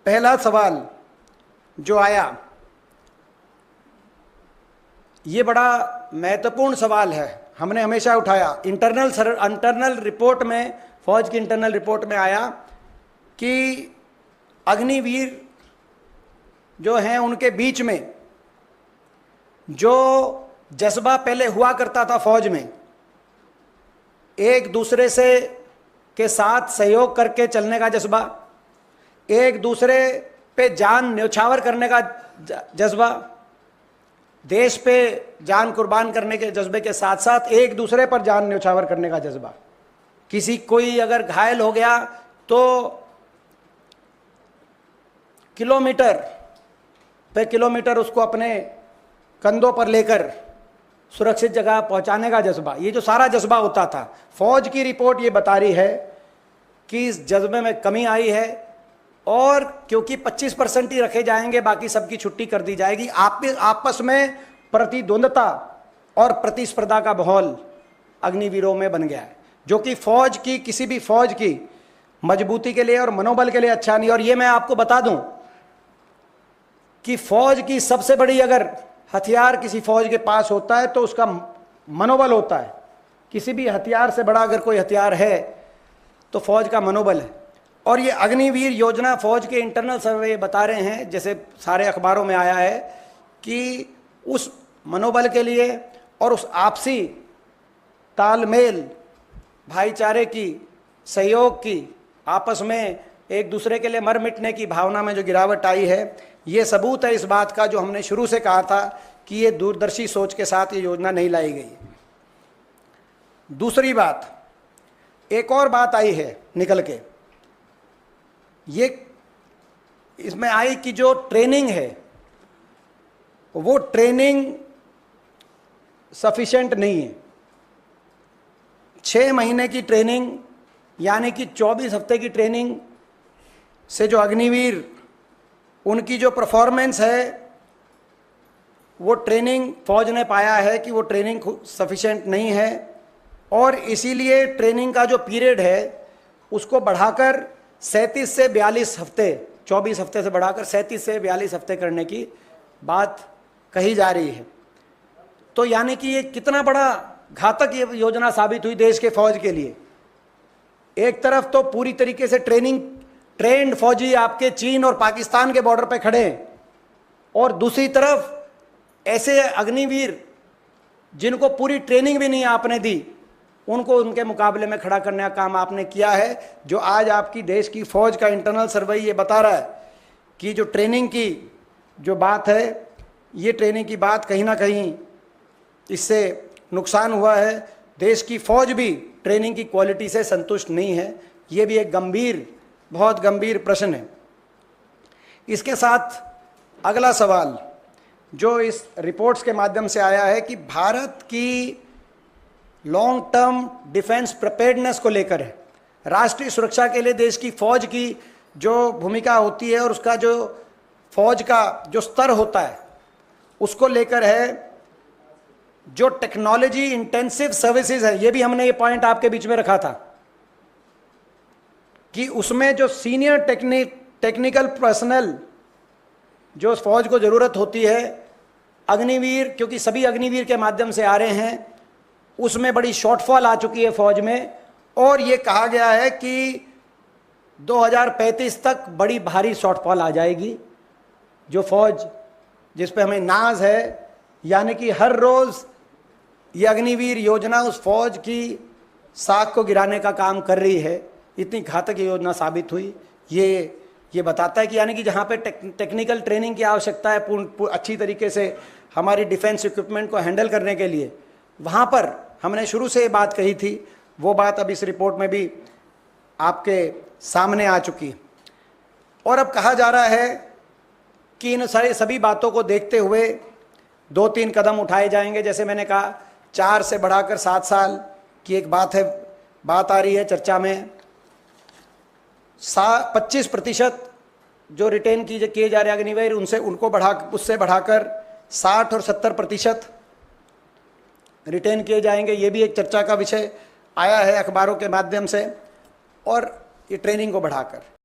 पहला सवाल जो आया ये बड़ा महत्वपूर्ण सवाल है, हमने हमेशा उठाया। इंटरनल रिपोर्ट में, फौज की इंटरनल रिपोर्ट में आया कि अग्निवीर जो हैं उनके बीच में जो जज्बा पहले हुआ करता था फौज में, एक दूसरे से के साथ सहयोग करके चलने का जज्बा, एक दूसरे पे जान न्यौछावर करने का जज्बा, देश पे जान कुर्बान करने के जज्बे के साथ साथ एक दूसरे पर जान न्यौछावर करने का जज्बा। कोई अगर घायल हो गया तो किलोमीटर पे किलोमीटर उसको अपने कंधों पर लेकर सुरक्षित जगह पहुंचाने का जज्बा, ये जो सारा जज्बा होता था, फौज की रिपोर्ट ये बता रही है कि इस जज्बे में कमी आई है। और क्योंकि 25% ही रखे जाएंगे, बाकी सबकी छुट्टी कर दी जाएगी, आपस में प्रतिद्वंदता और प्रतिस्पर्धा का माहौल अग्निवीरों में बन गया है, जो कि फौज की, किसी भी फौज की मजबूती के लिए और मनोबल के लिए अच्छा नहीं। और ये मैं आपको बता दूं कि फौज की सबसे बड़ी अगर हथियार किसी फौज के पास होता है तो उसका मनोबल होता है। किसी भी हथियार से बड़ा अगर कोई हथियार है तो फौज का मनोबल है। और ये अग्निवीर योजना फौज के इंटरनल सर्वे बता रहे हैं, जैसे सारे अखबारों में आया है, कि उस मनोबल के लिए और उस आपसी तालमेल, भाईचारे की, सहयोग की, आपस में एक दूसरे के लिए मर मिटने की भावना में जो गिरावट आई है, ये सबूत है इस बात का जो हमने शुरू से कहा था कि ये दूरदर्शी सोच के साथ ये योजना नहीं लाई गई। दूसरी बात, एक और बात आई है निकल के, ये इसमें आई कि जो ट्रेनिंग है वो ट्रेनिंग सफिशिएंट नहीं है। 6 महीने की ट्रेनिंग यानी कि 24 हफ्ते की ट्रेनिंग से जो अग्निवीर, उनकी जो परफॉर्मेंस है, वो ट्रेनिंग फौज ने पाया है कि वो ट्रेनिंग सफिशिएंट नहीं है। और इसीलिए ट्रेनिंग का जो पीरियड है उसको बढ़ाकर 37 से 42 हफ्ते, 24 हफ्ते से बढ़ाकर 37 से 42 हफ्ते करने की बात कही जा रही है। तो यानी कि ये कितना बड़ा घातक ये योजना साबित हुई देश के फौज के लिए। एक तरफ तो पूरी तरीके से ट्रेंड फौजी आपके चीन और पाकिस्तान के बॉर्डर पे खड़े हैं, और दूसरी तरफ ऐसे अग्निवीर जिनको पूरी ट्रेनिंग भी नहीं आपने दी, उनको उनके मुकाबले में खड़ा करने का काम आपने किया है। जो आज आपकी देश की फौज का इंटरनल सर्वे ये बता रहा है कि जो ट्रेनिंग की जो बात है, ये ट्रेनिंग की बात कहीं ना कहीं इससे नुकसान हुआ है। देश की फौज भी ट्रेनिंग की क्वालिटी से संतुष्ट नहीं है। ये भी एक गंभीर, बहुत गंभीर प्रश्न है। इसके साथ अगला सवाल जो इस रिपोर्ट्स के माध्यम से आया है कि भारत की लॉन्ग टर्म डिफेंस प्रिपेयर्डनेस को लेकर है, राष्ट्रीय सुरक्षा के लिए देश की फौज की जो भूमिका होती है और उसका जो फौज का जो स्तर होता है उसको लेकर है। जो टेक्नोलॉजी इंटेंसिव सर्विसेज है, ये भी हमने ये पॉइंट आपके बीच में रखा था कि उसमें जो सीनियर टेक्निकल पर्सनल जो फौज को ज़रूरत होती है, अग्निवीर, क्योंकि सभी अग्निवीर के माध्यम से आ रहे हैं, उसमें बड़ी शॉर्टफॉल आ चुकी है फौज में। और ये कहा गया है कि 2035 तक बड़ी भारी शॉर्टफॉल आ जाएगी। जो फौज जिस पे हमें नाज है, यानी कि हर रोज़ ये अग्निवीर योजना उस फौज की साख को गिराने का काम कर रही है। इतनी घातक योजना साबित हुई। ये बताता है कि यानी कि जहाँ पे टेक्निकल ट्रेनिंग की आवश्यकता है अच्छी तरीके से हमारी डिफेंस इक्विपमेंट को हैंडल करने के लिए, वहाँ पर हमने शुरू से ये बात कही थी, वो बात अब इस रिपोर्ट में भी आपके सामने आ चुकी। और अब कहा जा रहा है कि इन सभी बातों को देखते हुए 2-3 कदम उठाए जाएंगे। जैसे मैंने कहा, 4 से बढ़ाकर 7 साल की एक बात आ रही है चर्चा में। 25% जो रिटेन किए जा रहे अग्निवीर, उससे बढ़ाकर 60 और 70% रिटेन किए जाएंगे। ये भी एक चर्चा का विषय आया है अखबारों के माध्यम से, और ये ट्रेनिंग को बढ़ाकर